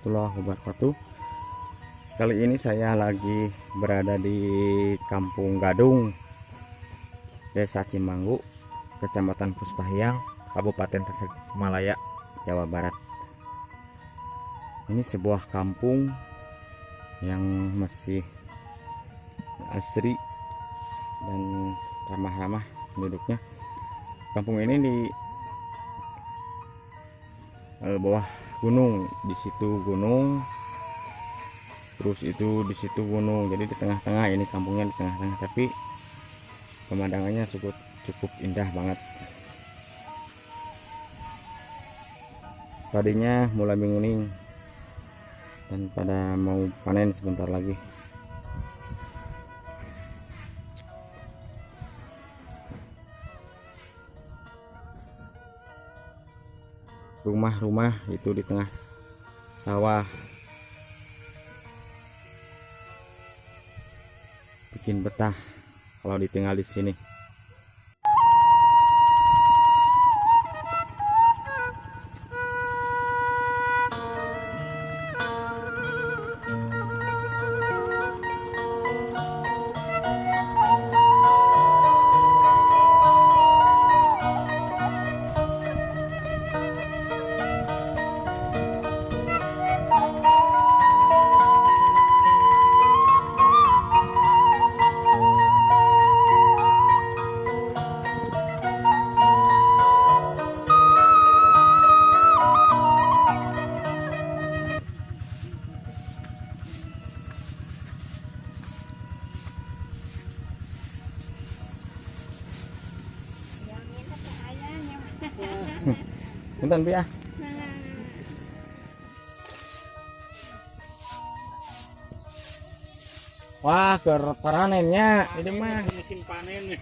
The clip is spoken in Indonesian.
warahmatullahi wabarakatuh. Kali ini saya lagi berada di Kampung Gadung, Desa Cimanggu, Kecamatan Puspahyang, Kabupaten Tasikmalaya, Jawa Barat. Ini sebuah kampung yang masih asri dan ramah-ramah penduduknya. Kampung ini di bawah gunung, di situ gunung, terus itu di situ gunung. Jadi di tengah-tengah, ini kampungnya di tengah-tengah, tapi pemandangannya cukup indah banget. Padinya mulai menguning dan pada mau panen sebentar lagi. Rumah-rumah itu di tengah sawah, bikin betah kalau ditinggal di sini. Bentar Bi ah. Wah, panennya ini mah musim panen.